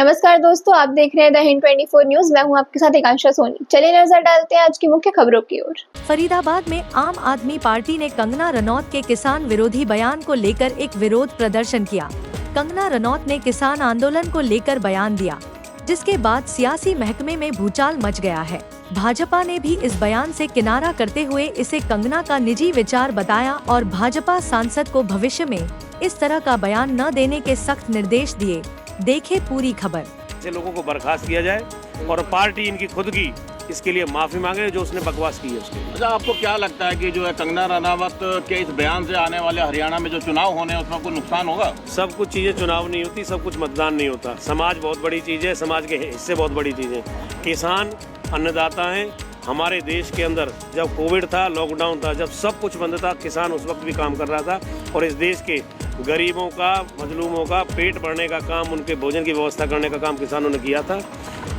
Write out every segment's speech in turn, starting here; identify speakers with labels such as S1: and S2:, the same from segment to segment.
S1: नमस्कार दोस्तों, आप देख रहे हैं द हिंद 24 न्यूज। मैं हूं आपके साथ एकांशा सोनी। चलिए नजर डालते हैं आज की मुख्य खबरों की ओर।
S2: फरीदाबाद में आम आदमी पार्टी ने कंगना रनौत के किसान विरोधी बयान को लेकर एक विरोध प्रदर्शन किया। कंगना रनौत ने किसान आंदोलन को लेकर बयान दिया, जिसके बाद सियासी महकमे में भूचाल मच गया है। भाजपा ने भी इस बयान से किनारा करते हुए इसे कंगना का निजी विचार बताया और भाजपा सांसद को भविष्य में इस तरह का बयान न देने के सख्त निर्देश दिए। देखे पूरी खबर।
S3: ऐसे लोगों को बर्खास्त किया जाए और पार्टी इनकी खुद की इसके लिए माफी मांगे जो उसने बकवास की है उसके लिए।
S4: अच्छा, आपको क्या लगता है कि जो है कंगना रनावत के इस बयान से आने वाले हरियाणा में जो चुनाव होने हैं उसमें कोई नुकसान होगा?
S3: सब कुछ चीजें चुनाव नहीं होती, सब कुछ मतदान नहीं होता। समाज बहुत बड़ी चीज है, समाज के हिस्से बहुत बड़ी चीज है। किसान अन्नदाता हैं हमारे देश के अंदर। जब कोविड था, लॉकडाउन था, जब सब कुछ बंद था, किसान उस वक्त भी काम कर रहा था और इस देश के गरीबों का, मजलूमों का पेट भरने का काम, उनके भोजन की व्यवस्था करने का काम किसानों ने किया था।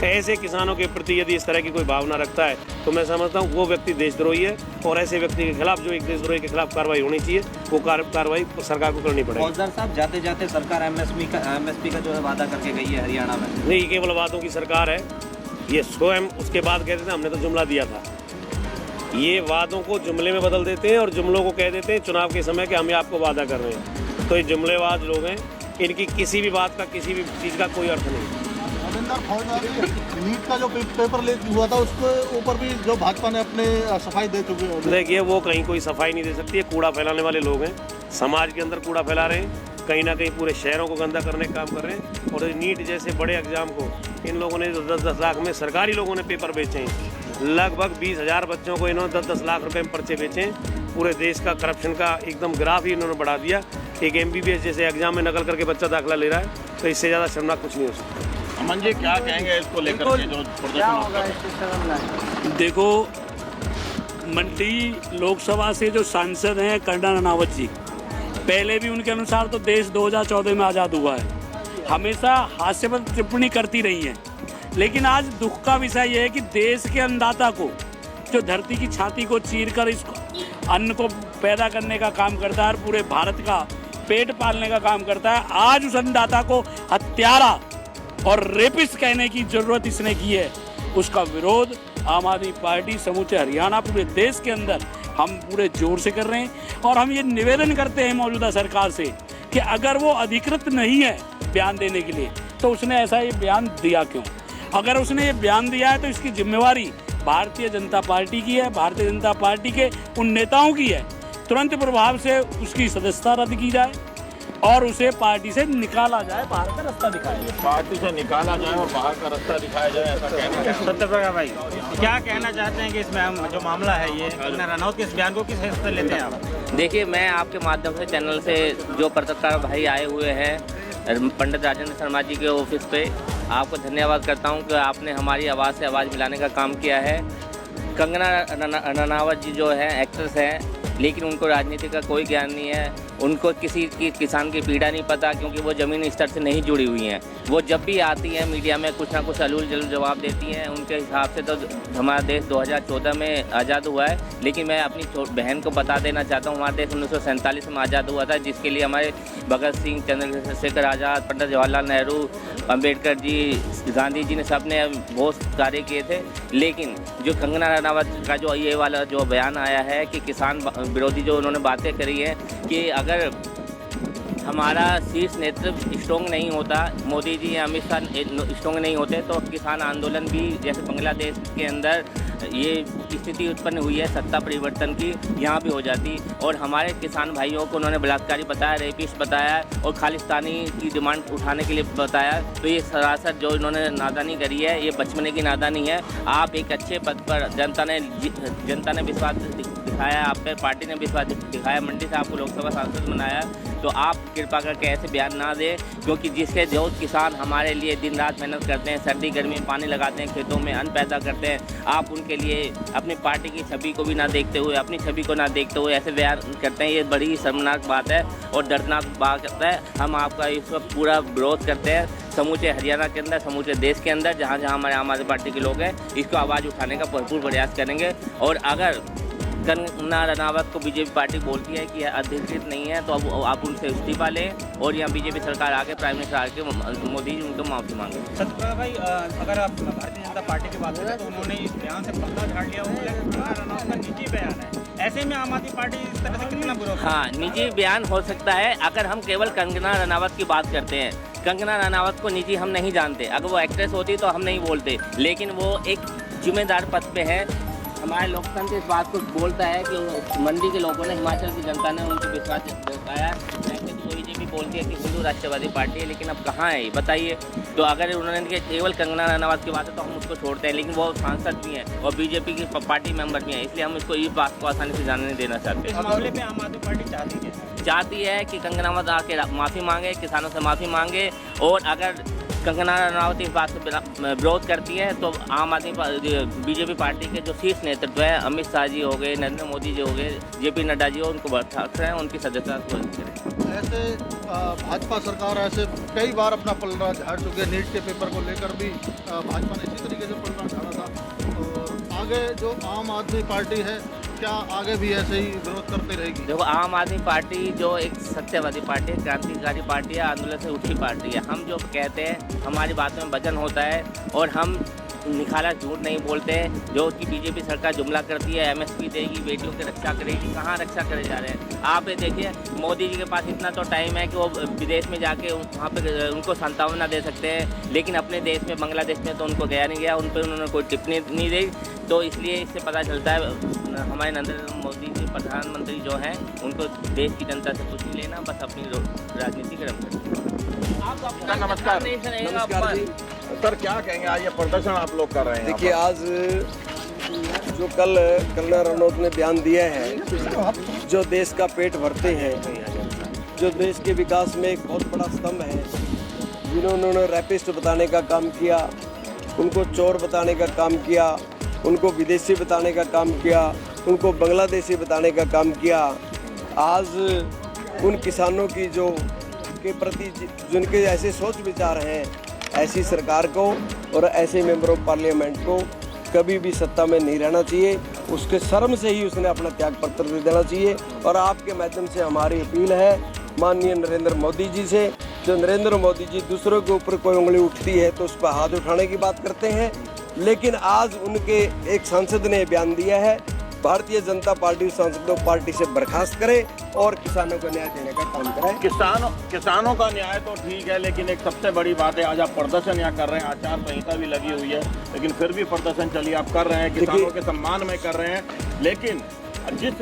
S3: ऐसे किसानों के प्रति यदि इस तरह की कोई भावना रखता है तो मैं समझता हूँ वो व्यक्ति देशद्रोही है और ऐसे व्यक्ति के खिलाफ, जो एक देशद्रोही के खिलाफ कार्रवाई होनी चाहिए, वो कार्रवाई सरकार को करनी पड़ेगी।
S5: फौजदार साहब, जाते जाते सरकार एमएसपी का जो है वादा करके गई है हरियाणा में।
S3: नहीं, केवल वादों की सरकार है ये। स्वयं उसके बाद कहते थे हमने तो जुमला दिया था। ये वादों को जुमले में बदल देते हैं और जुमलों को कह देते हैं चुनाव के समय के हम आपको वादा कर रहे हैं। तो ये जुमलेबाज लोग हैं, इनकी किसी भी बात का, किसी भी चीज़ का कोई अर्थ नहीं।
S6: नीट का जो पेपर लीक हुआ था उसके ऊपर भी जो भाजपा ने अपने सफाई दे चुके हैं।
S3: देखिए, वो कहीं कोई सफाई नहीं दे सकती है। कूड़ा फैलाने वाले लोग हैं, समाज के अंदर कूड़ा फैला रहे हैं, कहीं ना कहीं पूरे शहरों को गंदा करने का काम कर रहे हैं। और नीट जैसे बड़े एग्जाम को इन लोगों ने 10-10 लाख में, सरकारी लोगों ने पेपर बेचे हैं। लगभग 20,000 बच्चों को इन्होंने 10-10 लाख रुपए में पर्चे बेचे हैं। पूरे देश का करप्शन का एकदम ग्राफ ही इन्होंने बढ़ा दिया। एक MBBS जैसे एग्जाम में नकल करके बच्चा दाखिला ले रहा है, तो इससे ज़्यादा शर्मनाक कुछ नहीं हो सकता।
S4: अमन जी, क्या कहेंगे इसको लेकर के जो प्रदर्शन होता है?
S7: देखो, मंडी लोकसभा से जो सांसद हैं कंगना रनावत जी, पहले भी उनके अनुसार तो देश 2014 में आज़ाद हुआ है। हमेशा हास्यास्पद टिप्पणी करती रही हैं, लेकिन आज दुख का विषय यह है कि देश के अन्नदाता को, जो धरती की छाती को चीरकर इस अन्न को पैदा करने का काम करता है और पूरे भारत का पेट पालने का काम करता है, आज उस अन्नदाता को हत्यारा और रेपिस्ट कहने की जरूरत इसने की है। उसका विरोध आम आदमी पार्टी समूचे हरियाणा, पूरे देश के अंदर हम पूरे जोर से कर रहे हैं। और हम ये निवेदन करते हैं मौजूदा सरकार से कि अगर वो अधिकृत नहीं है बयान देने के लिए, तो उसने ऐसा ये बयान दिया क्यों? अगर उसने ये बयान दिया है तो इसकी जिम्मेवारी भारतीय जनता पार्टी की है, भारतीय जनता पार्टी के उन नेताओं की है। तुरंत प्रभाव से उसकी सदस्यता रद्द की जाए और उसे पार्टी से निकाला जाए, बाहर का रास्ता दिखाया जाए।
S4: पार्टी से निकाला जाए और बाहर का रास्ता दिखाया जाए, ऐसा कहना है।
S5: सत्यप्रकाश भाई, क्या कहना चाहते हैं कि इसमें जो मामला है ये कंगना रनौत के इस बयान को किस हिस्से से लेते हैं आप?
S8: देखिए, मैं आपके माध्यम से चैनल से जो पत्रकार भाई आए हुए हैं पंडित राजेंद्र शर्मा जी के ऑफिस पे, आपको धन्यवाद करता हूं कि आपने हमारी आवाज़ से आवाज़ मिलाने का काम किया है। कंगना रनावत जी जो है एक्ट्रेस हैं, लेकिन उनको राजनीति का कोई ज्ञान नहीं है। उनको किसी की किसान की पीड़ा नहीं पता, क्योंकि वो ज़मीनी स्तर से नहीं जुड़ी हुई हैं। वो जब भी आती हैं मीडिया में कुछ ना कुछ अलूल जलूल जवाब देती हैं। उनके हिसाब से तो हमारा देश 2014 में आज़ाद हुआ है, लेकिन मैं अपनी बहन को बता देना चाहता हूँ, हमारा देश 1947 में आज़ाद हुआ था, जिसके लिए हमारे भगत सिंह, चंद्रशेखर आज़ाद, पंडित जवाहरलाल नेहरू, अम्बेडकर जी, गांधी जी ने सब ने बहुत कार्य किए थे। लेकिन जो कंगना रनावत का जो ये वाला जो बयान आया है कि किसान विरोधी जो उन्होंने बातें करी है कि अगर हमारा शीर्ष नेतृत्व स्ट्रॉन्ग नहीं होता, मोदी जी या अमित शाह स्ट्रॉन्ग नहीं होते, तो किसान आंदोलन भी जैसे बांग्लादेश के अंदर ये स्थिति उत्पन्न हुई है सत्ता परिवर्तन की, यहाँ भी हो जाती। और हमारे किसान भाइयों को उन्होंने बलात्कारी बताया, रेपिस्ट बताया और खालिस्तानी की डिमांड उठाने के लिए बताया। तो ये सरासर जो इन्होंने नादानी करी है, ये बचपने की नादानी है। आप एक अच्छे पद पर, जनता ने विश्वास दिखाया, आप पे पार्टी ने विश्वास दिखाया, मंडी से आपको लोकसभा सांसद बनाया, तो आप कृपा करके ऐसे बयान ना दें, क्योंकि जिसके जो किसान हमारे लिए दिन रात मेहनत करते हैं, सर्दी गर्मी में पानी लगाते हैं, खेतों में अन्न पैदा करते हैं, आप उनके लिए अपनी पार्टी की छवि को भी ना देखते हुए, अपनी छवि को ना देखते हुए ऐसे बयान करते हैं। ये बड़ी शर्मनाक बात है और दर्दनाक बात है। हम आपका इस वक्त पूरा विरोध करते हैं, समूचे हरियाणा के अंदर, समूचे देश के अंदर, जहाँ जहाँ हमारे आम आदमी पार्टी के लोग हैं, इसको आवाज़ उठाने का भरपूर प्रयास करेंगे। और अगर कंगना रनावत को बीजेपी पार्टी बोलती है कि अधिकृत नहीं है, तो अब आप उनसे इस्तीफा लें और यहाँ बीजेपी सरकार आके प्राइम मिनिस्टर आके मोदी जी उनको माफ़ी मांगे।
S5: सत्यपाल भाई, अगर आप भारतीय जनता पार्टी की बात करें तो उन्होंने इस बयान से पर्दा झाड़ लिया। वो कंगना रनावत का निजी बयान है, ऐसे में आम आदमी पार्टी इस तरह से कितना विरोध?
S8: हाँ, निजी बयान हो सकता है। अगर हम केवल कंगना रनावत की बात करते हैं, कंगना रनावत को निजी हम नहीं जानते। अगर वो एक्ट्रेस होती तो हम नहीं बोलते, लेकिन वो एक जिम्मेदार पद पे है। हमारे लोकतंत्र इस बात को बोलता है कि मंडी के लोगों ने, हिमाचल की जनता ने उनको विश्वास जताया। तो बीजेपी बोलती है कि हिंदू राष्ट्रवादी पार्टी है, लेकिन अब कहाँ है बताइए। तो अगर उन्होंने केवल कंगना रनावत की बात है तो हम उसको छोड़ते हैं, लेकिन वो सांसद भी हैं और बीजेपी की पार्टी मेंबर भी हैं, इसलिए हम इसको इस बात को आसानी से जानने नहीं देना चाहते।
S5: इस मामले पे आम आदमी पार्टी
S8: चाहती है कि कंगना रनावत आके माफ़ी मांगे, किसानों से माफ़ी मांगे। और अगर कंगना रनावत इस बात से विरोध करती है तो आम आदमी बीजेपी पार्टी के जो शीर्ष नेतृत्व है, अमित शाह जी हो गए, नरेंद्र मोदी जी हो गए, जेपी नड्डा जी हो, उनको बर्खास्त करें, उनकी सदस्यता को करें।
S6: ऐसे भाजपा सरकार ऐसे कई बार अपना पलड़ा झाड़ चुकी है। नीट के पेपर को लेकर भी भाजपा ने इसी तरीके से पलड़ा झाड़ा था। और आगे जो आम आदमी पार्टी है, क्या आगे भी ऐसे ही विरोध करती रहेगी?
S8: देखो, आम आदमी पार्टी जो एक सत्यवादी पार्टी है, क्रांतिकारी पार्टी है, आंदोलन से उठी पार्टी है। हम जो कहते हैं हमारी बातों में वजन होता है और हम निखारा झूठ नहीं बोलते। जो कि बीजेपी सरकार जुमला करती है, एमएसपी देगी, बेटियों की रक्षा करेगी, कहाँ रक्षा करे जा रहे हैं आप? ये देखिए, मोदी जी के पास इतना तो टाइम है कि वो विदेश में जाके वहाँ पे उनको सांत्वना दे सकते हैं, लेकिन अपने देश में, बांग्लादेश में तो उनको गया नहीं गया, उन पर उन्होंने कोई टिप्पणी नहीं दी। तो इसलिए इससे पता चलता है हमारे नरेंद्र मोदी जी प्रधानमंत्री जो हैं, उनको देश की जनता से कुछ नहीं लेना, बस अपनी राजनीति गर्म करनी।
S4: नमस्कार जी सर, क्या कहेंगे आज ये प्रदर्शन आप लोग कर रहे हैं?
S9: देखिए, आज जो कल कंगना रनौत ने बयान दिया है, जो देश का पेट भरते हैं, जो देश के विकास में एक बहुत बड़ा स्तंभ है, जिन्होंने रैपिस्ट बताने का काम किया, उनको चोर बताने का काम किया, उनको विदेशी बताने का काम किया, उनको बांग्लादेशी बताने का काम किया। आज उन किसानों की जो के प्रति जिनके ऐसे सोच विचार हैं, ऐसी सरकार को और ऐसे मेंबर ऑफ पार्लियामेंट को कभी भी सत्ता में नहीं रहना चाहिए। उसके शर्म से ही उसने अपना त्याग पत्र दे देना चाहिए। और आपके माध्यम से हमारी अपील है माननीय नरेंद्र मोदी जी से, जो नरेंद्र मोदी जी दूसरों के ऊपर कोई उंगली उठती है तो उस पर हाथ उठाने की बात करते हैं, लेकिन आज उनके एक सांसद ने बयान दिया है, भारतीय जनता पार्टी सांसदों पार्टी से बर्खास्त करे और किसानों को न्याय देने का काम कराए।
S4: किसानों का न्याय तो ठीक है, लेकिन एक सबसे बड़ी बात है, आज आप प्रदर्शन यहाँ कर रहे हैं, आचार संहिता भी लगी हुई है, लेकिन फिर भी प्रदर्शन चलिए आप कर रहे हैं, किसानों के सम्मान में कर रहे हैं। लेकिन जिस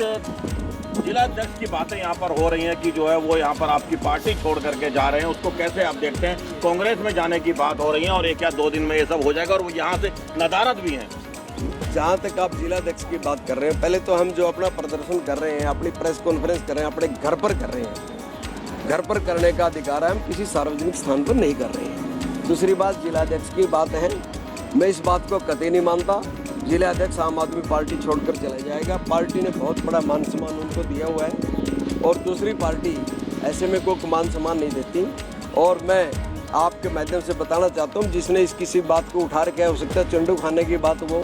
S4: जिलाध्यक्ष की बातें यहाँ पर हो रही हैं कि जो है वो यहाँ पर आपकी पार्टी छोड़ करके जा रहे हैं, उसको कैसे आप देखते हैं? कांग्रेस में जाने की बात हो रही है और 1 या 2 दिन में ये सब हो जाएगा और वो यहाँ से नदारद भी हैं।
S9: जहाँ तक आप जिलाध्यक्ष की बात कर रहे हैं, पहले तो हम जो अपना प्रदर्शन कर रहे हैं, अपनी प्रेस कॉन्फ्रेंस कर रहे हैं, अपने घर पर कर रहे हैं। घर पर करने का अधिकार है, हम किसी सार्वजनिक स्थान पर नहीं कर रहे हैं। दूसरी बात, जिलाध्यक्ष की बात है, मैं इस बात को कतई नहीं मानता। जिलाध्यक्ष आम आदमी पार्टी छोड़कर चला जाएगा। पार्टी ने बहुत बड़ा मान सम्मान उनको दिया हुआ है और दूसरी पार्टी ऐसे में कोई मान सम्मान नहीं देती। और मैं आपके माध्यम से बताना चाहता हूँ, जिसने इस किसी बात को उठा रखा है, हो सकता है चंडू खाने की बात वो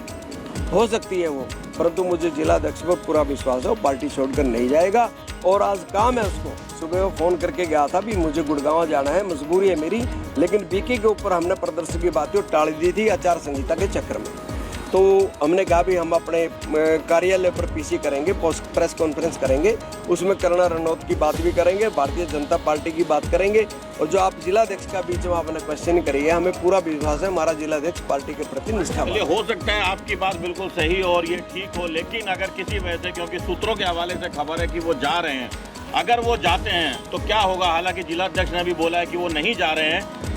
S9: हो सकती है वो, परंतु मुझे जिलाध्यक्ष पर पूरा विश्वास है, वो पार्टी छोड़कर नहीं जाएगा। और आज काम है उसको, सुबह वो फ़ोन करके गया था भी मुझे गुड़गांव जाना है, मजबूरी है मेरी, लेकिन बीके के ऊपर हमने प्रदर्शन की बातें टाल दी थी आचार संहिता के चक्कर में। तो हमने कहा भी हम अपने कार्यालय पर पीसी करेंगे, प्रेस कॉन्फ्रेंस करेंगे, उसमें कंगना रनौत की बात भी करेंगे, भारतीय जनता पार्टी की बात करेंगे। और जो आप जिलाध्यक्ष का बीच में आपने क्वेश्चन करी है, हमें पूरा विश्वास है हमारा जिलाध्यक्ष पार्टी के प्रति निष्ठावान है।
S4: हो सकता है आपकी बात बिल्कुल सही और ये ठीक हो, लेकिन अगर किसी वजह से, क्योंकि सूत्रों के हवाले से खबर है कि वो जा रहे हैं, अगर वो जाते हैं तो क्या होगा? हालांकि जिलाध्यक्ष ने भी बोला है कि वो नहीं जा रहे हैं,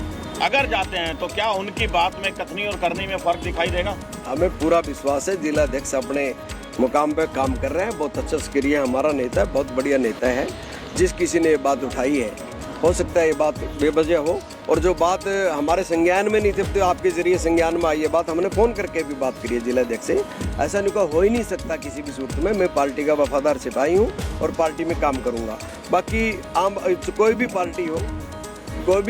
S4: अगर जाते हैं तो क्या उनकी बात में कथनी और करनी में फर्क दिखाई देगा?
S9: हमें पूरा विश्वास है जिलाध्यक्ष अपने मुकाम पे काम कर रहे हैं, बहुत अच्छा सक्रिय हमारा नेता है, बहुत बढ़िया नेता है। जिस किसी ने ये बात उठाई है, हो सकता है ये बात बेवजह हो, और जो बात हमारे संज्ञान में नहीं थी तो आपके जरिए संज्ञान में आई है बात, हमने फ़ोन करके भी बात करी है जिलाध्यक्ष से। ऐसा नहीं हो ही नहीं सकता किसी भी सूरत में। मैं पार्टी का वफादार सिपाही हूँ और पार्टी में काम करूँगा। बाकी आम कोई भी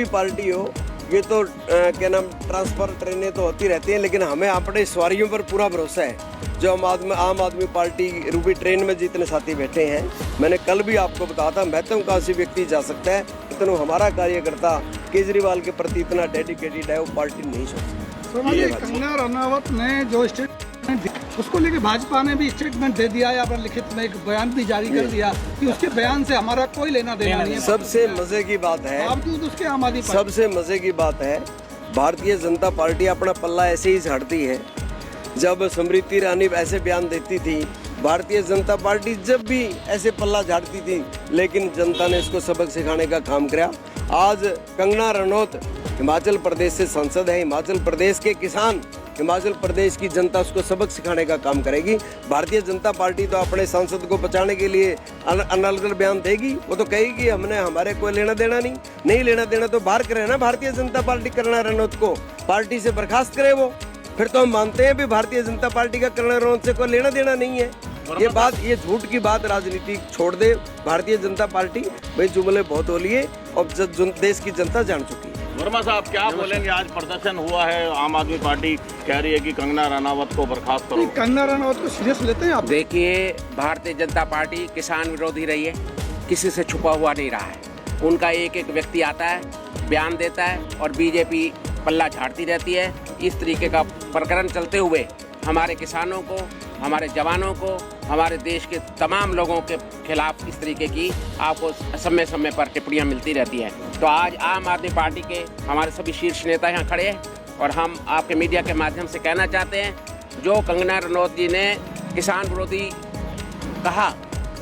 S9: पार्टी हो, ये तो क्या नाम ट्रांसफर ट्रेनें तो होती रहती हैं, लेकिन हमें अपने सवारियों पर पूरा भरोसा है। जो आम आदमी पार्टी रूबी ट्रेन में जितने साथी बैठे हैं, मैंने कल भी आपको बताया था, महत्वाकांक्षी व्यक्ति जा सकता है, इतना हमारा कार्यकर्ता केजरीवाल के प्रति इतना डेडिकेटेड है, वो पार्टी नहीं सोच सकती।
S10: कंगना रनावत ने जो स्टेटमेंट दिया उसको लेके भाजपा ने भी स्टेटमेंट दे दिया है, अपना लिखित में एक बयान भी जारी कर दिया कि उसके बयान से हमारा कोई लेना देना नहीं है।
S9: सबसे मजे की बात है,
S10: बावजूद उसके आम आदमी
S9: सबसे मजे की बात है, भारतीय जनता पार्टी अपना पल्ला ऐसे ही झाड़ती है। जब स्मृति ईरानी ऐसे बयान देती थी, भारतीय जनता पार्टी जब भी ऐसे पल्ला झाड़ती थी, लेकिन जनता ने इसको सबक सिखाने का काम किया। आज कंगना रनौत हिमाचल प्रदेश से सांसद है, हिमाचल प्रदेश के किसान, हिमाचल प्रदेश की जनता उसको सबक सिखाने का काम करेगी। भारतीय जनता पार्टी तो अपने सांसद को बचाने के लिए अनर्गल बयान देगी, वो तो कहेगी हमने हमारे कोई लेना देना नहीं लेना देना तो बाहर करे ना भारतीय जनता पार्टी कंगना रनौत को पार्टी से बर्खास्त करे वो, फिर तो हम मानते हैं भी भारतीय जनता पार्टी का कंगना रनौत से कोई लेना देना नहीं है। ये बात, ये झूठ की बात राजनीति छोड़ दे भारतीय जनता पार्टी, भाई जुमले बहुत हो लिए और देश की जनता जान चुकी है।
S4: वर्मा साहब क्या बोलेंगे, आज प्रदर्शन हुआ है, आम आदमी पार्टी कह रही है कि कंगना रनावत को बर्खास्त करो।
S10: कंगना रनावत को सीरियस लेते हैं आप?
S11: देखिए, भारतीय जनता पार्टी किसान विरोधी रही है, किसी से छुपा हुआ नहीं रहा है। उनका एक एक व्यक्ति आता है, बयान देता है और बीजेपी पल्ला झाड़ती रहती है। इस तरीके का प्रकरण चलते हुए हमारे किसानों को, हमारे जवानों को, हमारे देश के तमाम लोगों के खिलाफ इस तरीके की आपको समय समय पर टिप्पणियां मिलती रहती हैं। तो आज आम आदमी पार्टी के हमारे सभी शीर्ष नेता यहाँ खड़े हैं और हम आपके मीडिया के माध्यम से कहना चाहते हैं, जो कंगना रनौत जी ने किसान विरोधी कहा,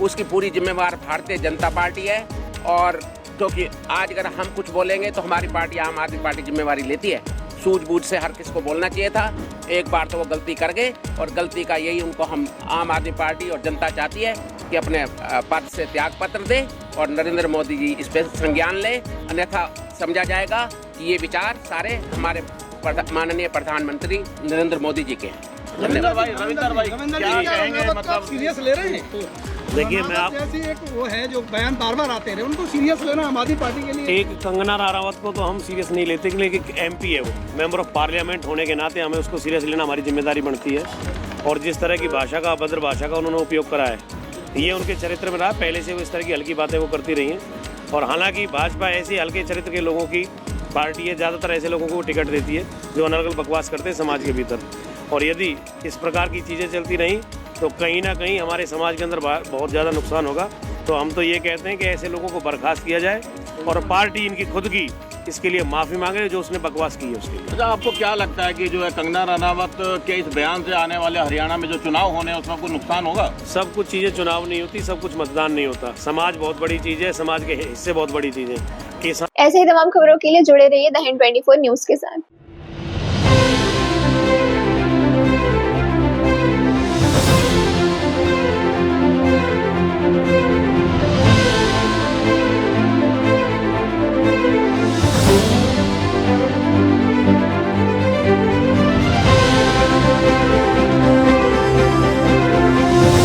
S11: उसकी पूरी जिम्मेवार भारतीय जनता पार्टी है। और क्योंकि आज अगर हम कुछ बोलेंगे तो हमारी पार्टी, आम आदमी पार्टी, जिम्मेवारी लेती है। सूझबूझ से हर किसी को बोलना चाहिए था, एक बार तो वो गलती कर गए और गलती का यही उनको हम आम आदमी पार्टी और जनता चाहती है कि अपने पद से त्याग पत्र दे और नरेंद्र मोदी जी इस पर संज्ञान ले, अन्यथा समझा जाएगा कि ये विचार सारे हमारे माननीय प्रधानमंत्री नरेंद्र मोदी जी के हैं।
S4: रविंदर भाई क्या कहेंगे, मतलब
S10: सीरियस ले रहे हैं?
S3: देखिए, मैं आप
S10: जैसी एक वो है जो बयान बार बार आते रहे, उनको सीरियस लेना आम आदमी पार्टी के लिए।
S3: एक कंगना रनावत को तो हम सीरियस नहीं लेते, लेकिन एमपी है वो, मेंबर ऑफ पार्लियामेंट होने के नाते हमें उसको सीरियस लेना हमारी जिम्मेदारी बनती है। और जिस तरह की भाषा का, अभद्र भाषा का उन्होंने उपयोग करा है, ये उनके चरित्र में रहा। पहले से वो इस तरह की हल्की बातें वो करती रही हैं। और हालांकि भाजपा ऐसे हल्के चरित्र के लोगों की पार्टी है, ज़्यादातर ऐसे लोगों को टिकट देती है जो अनर्गल बकवास करते हैं समाज के भीतर। और यदि इस प्रकार की चीज़ें चलती रहीं तो कहीं ना कहीं हमारे समाज के अंदर बहुत ज़्यादा नुकसान होगा। तो हम तो ये कहते हैं कि ऐसे लोगों को बर्खास्त किया जाए और पार्टी इनकी खुद की इसके लिए माफ़ी मांगे जो उसने बकवास की है उसके लिए।
S4: अच्छा, आपको क्या लगता है कि जो है कंगना रनावत के इस बयान से आने वाले हरियाणा में जो चुनाव होने हैं उसमें कोई नुकसान होगा?
S3: सब कुछ चीज़ें चुनाव नहीं होती, सब कुछ मतदान नहीं होता। समाज बहुत बड़ी चीज़ है, समाज के हिस्से बहुत बड़ी चीज़ है।
S1: ऐसे ही तमाम खबरों के लिए जुड़े रहिए द हिंद 24 न्यूज़ के साथ।